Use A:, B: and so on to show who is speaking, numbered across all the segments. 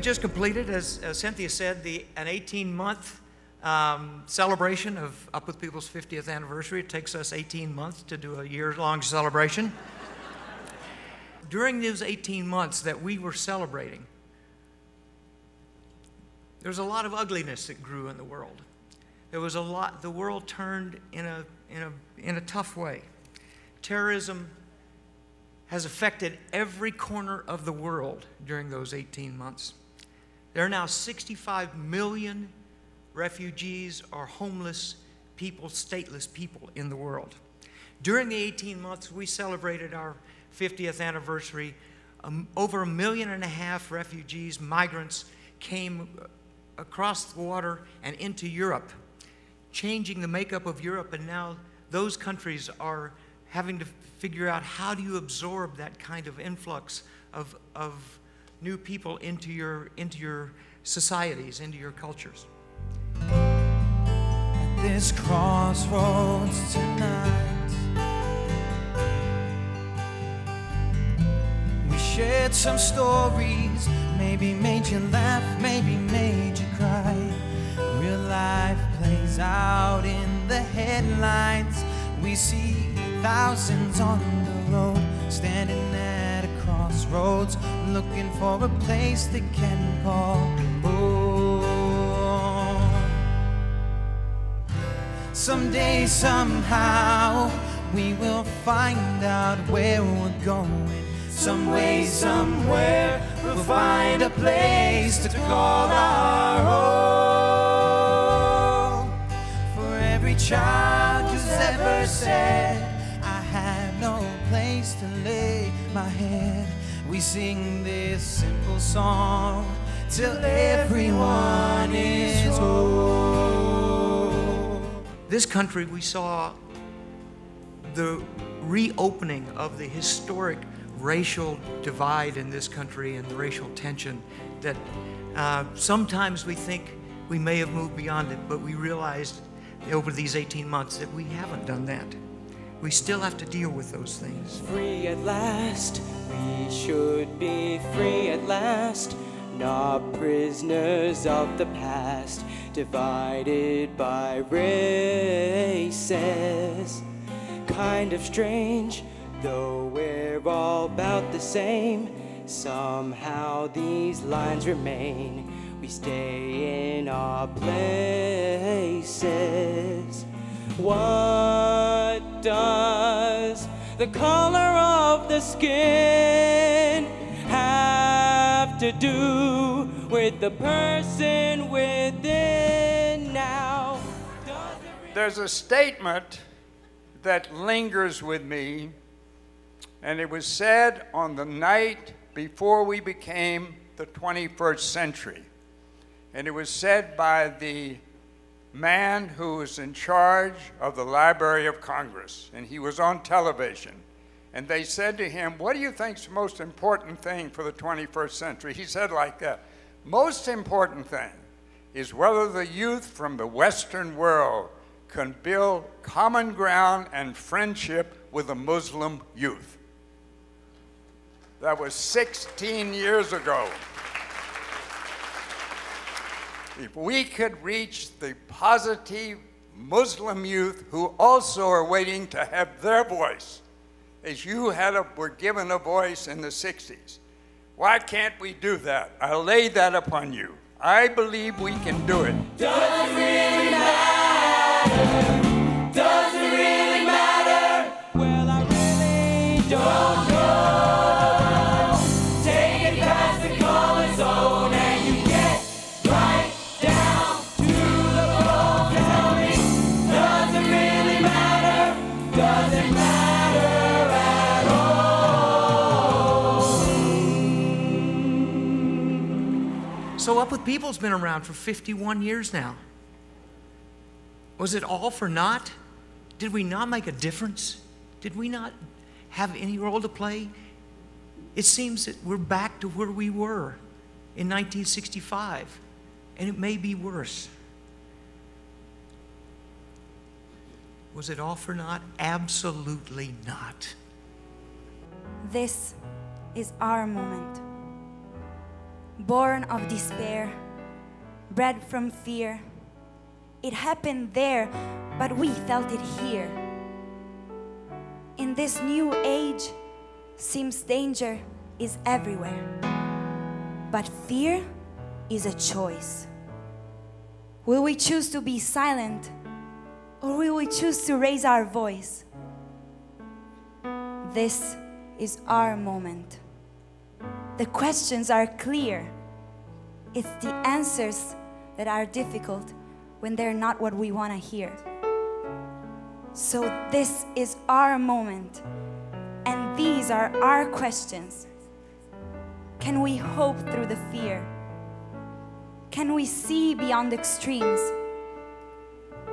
A: just completed, as Cynthia said, an 18-month celebration of Up With People's 50th anniversary. It takes us 18 months to do a year-long celebration. During those 18 months that we were celebrating, there was a lot of ugliness that grew in the world. There was a lot. The world turned in a tough way. Terrorism has affected every corner of the world during those 18 months. There are now 65 million refugees or homeless people, stateless people in the world. During the 18 months we celebrated our 50th anniversary, over 1.5 million refugees, migrants came across the water and into Europe, changing the makeup of Europe, and now those countries are having to figure out how do you absorb that kind of influx of new people into your societies, into your cultures.
B: At this crossroads tonight, we shared some stories, maybe made you laugh, maybe made you cry. Real life plays out in the headlines. We see thousands on the road, standing at a crossroads, looking for a place they can call home. Someday, somehow, we will find out where we're going. Some way, somewhere, we'll find a place to call our own. For every child who's ever said, I have no place to lay my head, we sing this simple song till everyone is whole.
A: This country, we saw the reopening of the historic racial divide in this country and the racial tension that sometimes we think we may have moved beyond it, but we realized over these 18 months that we haven't done that. We still have to deal with those things.
C: Free at last, we should be free at last, not prisoners of the past, divided by races. Kind of strange, though we're all about the same, somehow these lines remain. We stay in our places. What does the color of the skin have to do with the person within now?
D: There's a statement that lingers with me, and it was said on the night before we became the 21st century. And it was said by the man who was in charge of the Library of Congress, and he was on television. And they said to him, what do you think is the most important thing for the 21st century? He said like that, most important thing is whether the youth from the Western world can build common ground and friendship with the Muslim youth. That was 16 years ago. If we could reach the positive Muslim youth who also are waiting to have their voice, as you were given a voice in the 60s, why can't we do that? I lay that upon you. I believe we can do it.
B: Does it really matter? Does it really matter? Well, I really don't know. Take it past the color zone and you get right down to the bone. Tell me, does it really matter? Does it matter at all?
A: So Up With People's been around for 51 years now. Was it all for naught? Did we not make a difference? Did we not have any role to play? It seems that we're back to where we were in 1965, and it may be worse. Was it all for naught? Absolutely not.
E: This is our moment. born of despair, bred from fear. It happened there, but we felt it here. In this new age, seems danger is everywhere, but fear is a choice. Will we choose to be silent, or will we choose to raise our voice? This is our moment. The questions are clear. It's the answers that are difficult when they're not what we want to hear. So this is our moment, and these are our questions. Can we hope through the fear? Can we see beyond extremes?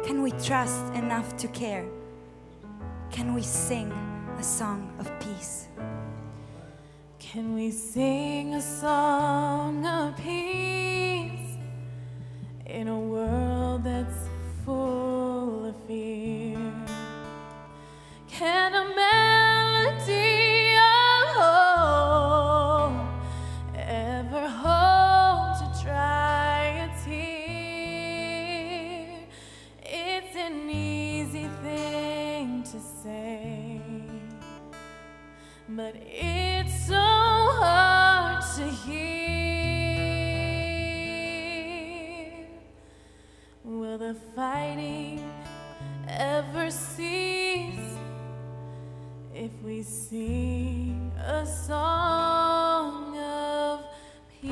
E: Can we trust enough to care? Can we sing a song of peace?
F: Can we sing a song of peace in a world that's full of fear? Can a melody of hope ever hope to dry a tear? It's an easy thing to say, but it's so hard to hear. Will the fighting ever cease if we sing a song of peace?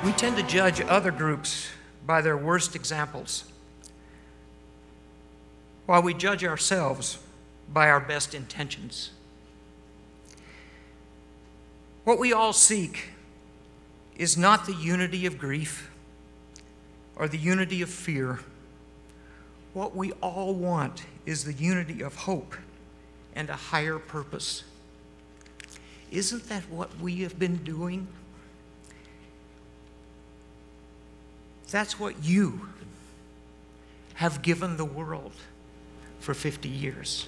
A: We tend to judge other groups by their worst examples, while we judge ourselves by our best intentions. What we all seek is not the unity of grief or the unity of fear. What we all want is the unity of hope and a higher purpose. Isn't that what we have been doing? That's what you have given the world for 50 years.